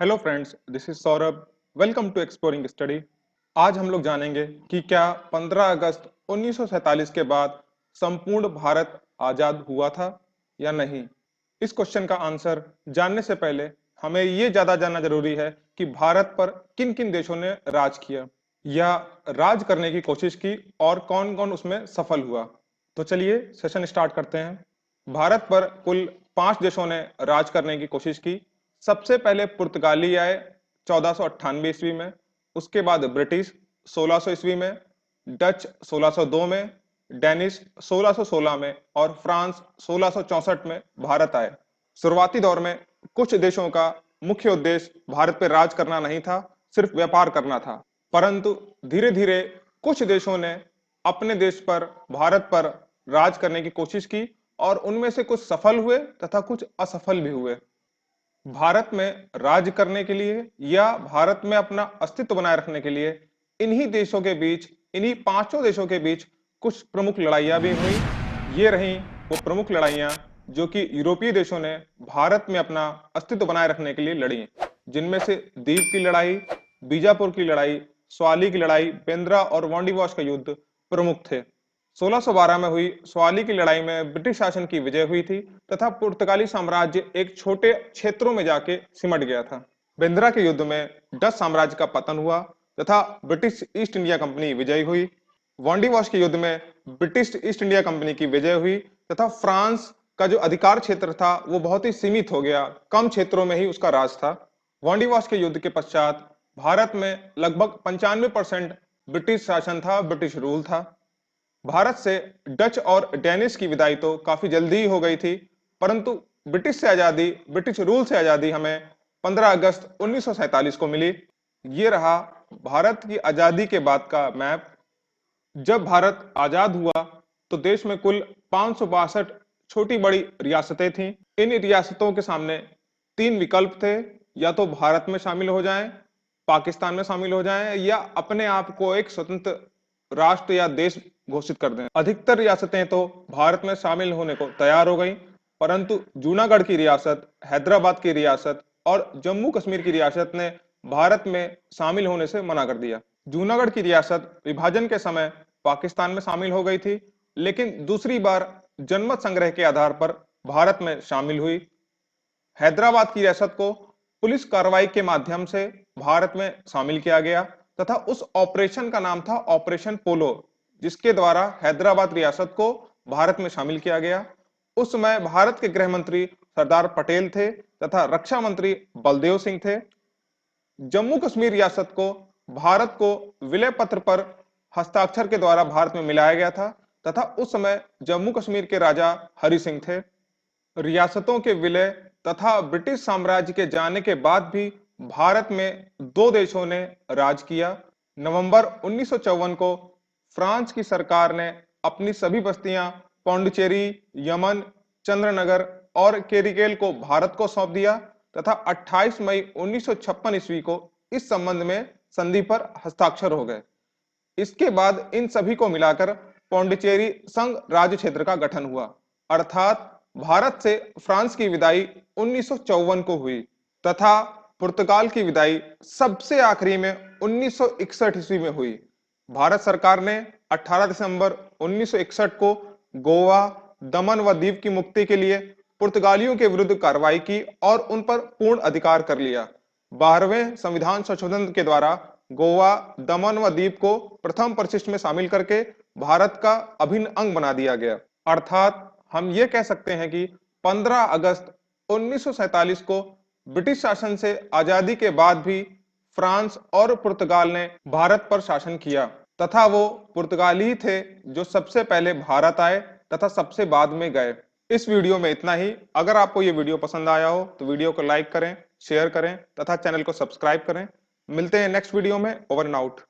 Hello friends, this is Saurabh. Welcome to exploring study. आज हम लोग जानेंगे कि क्या 15 अगस्त 1947 के बाद संपूर्ण भारत आजाद हुआ था या नहीं। इस क्वेश्चन का आंसर जानने से पहले हमें ये ज्यादा जानना जरूरी है कि भारत पर किन किन देशों ने राज किया या राज करने की कोशिश की और कौन कौन उसमें सफल हुआ। तो चलिए सेशन स्टार्ट करते हैं। भारत पर कुल 5 देशों ने राज करने की कोशिश की। सबसे पहले पुर्तगाली आए 1498 ईस्वी में, उसके बाद ब्रिटिश 1600 ईस्वी में, डच 1602 में, डेनिश 1616 में और फ्रांस 1664 में भारत आए। शुरुआती दौर में कुछ देशों का मुख्य उद्देश्य भारत पर राज करना नहीं था, सिर्फ व्यापार करना था। परंतु धीरे धीरे कुछ देशों ने अपने देश पर, भारत पर राज करने की कोशिश की और उनमें से कुछ सफल हुए तथा कुछ असफल भी हुए। भारत में राज करने के लिए या भारत में अपना अस्तित्व बनाए रखने के लिए इन्हीं देशों के बीच, इन्हीं 5 देशों के बीच कुछ प्रमुख लड़ाइयां भी हुई। ये रही वो प्रमुख लड़ाइयां जो कि यूरोपीय देशों ने भारत में अपना अस्तित्व बनाए रखने के लिए लड़ी, जिनमें से दीप की लड़ाई, बीजापुर की लड़ाई, स्वाली की लड़ाई, बेंद्रा और वांडीवाश का युद्ध प्रमुख थे। 1612 में हुई स्वाली की लड़ाई में ब्रिटिश शासन की विजय हुई थी तथा पुर्तगाली साम्राज्य एक छोटे क्षेत्रों में जाके सिमट गया था। बेंद्रा के युद्ध में डच साम्राज्य का पतन हुआ तथा ब्रिटिश ईस्ट इंडिया कंपनी विजयी हुई। वांडीवाश के युद्ध में ब्रिटिश ईस्ट इंडिया कंपनी की विजय हुई तथा फ्रांस का जो अधिकार क्षेत्र था वो बहुत ही सीमित हो गया, कम क्षेत्रों में ही उसका राज था। वांडीवाश के युद्ध के पश्चात भारत में लगभग 95% ब्रिटिश शासन था, ब्रिटिश रूल था। भारत से डच और डेनिश की विदाई तो काफी जल्दी ही हो गई थी, परंतु ब्रिटिश रूल से आजादी हमें 15 अगस्त 1947 को मिली। ये रहा भारत की आजादी के बाद का मैप। जब भारत आजाद हुआ तो देश में कुल 562 छोटी बड़ी रियासतें थीं। इन रियासतों के सामने 3 विकल्प थे, या तो भारत में शामिल हो जाएं, पाकिस्तान में शामिल हो जाएं या अपने आप को एक स्वतंत्र राष्ट्र या देश घोषित कर दें। अधिकतर रियासतें तो भारत में शामिल होने को तैयार हो गई, परंतु जूनागढ़ की रियासत, हैदराबाद की रियासत और जम्मू कश्मीर की रियासत ने भारत में शामिल होने से मना कर दिया। जूनागढ़ की रियासत विभाजन के समय पाकिस्तान में शामिल हो गई थी, लेकिन दूसरी बार जनमत संग्रह के आधार पर भारत में शामिल हुई। हैदराबाद की रियासत को पुलिस कार्रवाई के माध्यम से भारत में शामिल किया गया तथा उस ऑपरेशन का नाम था ऑपरेशन पोलो, जिसके द्वारा हैदराबाद रियासत को भारत में शामिल किया गया। उस समय भारत के गृह मंत्री सरदार पटेल थे तथा रक्षा मंत्री बलदेव सिंह थे। जम्मू कश्मीर रियासत को भारत को विलय पत्र पर हस्ताक्षर के द्वारा भारत में मिलाया गया था तथा उस समय जम्मू कश्मीर के राजा हरि सिंह थे। रियासतों के विलय तथा ब्रिटिश साम्राज्य के जाने के बाद भी भारत में 2 देशों ने राज किया। नवंबर 1954 को फ्रांस की सरकार ने अपनी सभी बस्तियां पौंडीचेरी, यमन, चंद्रनगर और केरिकेल को भारत को सौंप दिया तथा 28 मई 1956 ईस्वी को इस संबंध में संधि पर हस्ताक्षर हो गए। इसके बाद इन सभी को मिलाकर पौंडीचेरी संघ राज्य क्षेत्र का गठन हुआ, अर्थात भारत से फ्रांस की विदाई 1954 को हुई तथा पुर्तगाल की विदाई सबसे आखिरी में 1961 ईस्वी में हुई। भारत सरकार ने 18 दिसंबर 1961 को गोवा, दमन व दीव की मुक्ति के लिए पुर्तगालियों के विरुद्ध कार्रवाई की और उन पर पूर्ण अधिकार कर लिया। 12वें संविधान संशोधन के द्वारा गोवा, दमन व दीव को प्रथम परिशिष्ट में शामिल करके भारत का अभिन्न अंग बना दिया गया। अर्थात हम ये कह सकते हैं कि 15 अगस्त 1947 को ब्रिटिश शासन से आजादी के बाद भी फ्रांस और पुर्तगाल ने भारत पर शासन किया तथा वो पुर्तगाली ही थे जो सबसे पहले भारत आए तथा सबसे बाद में गए। इस वीडियो में इतना ही। अगर आपको ये वीडियो पसंद आया हो तो वीडियो को लाइक करें, शेयर करें तथा चैनल को सब्सक्राइब करें। मिलते हैं नेक्स्ट वीडियो में। Over and out.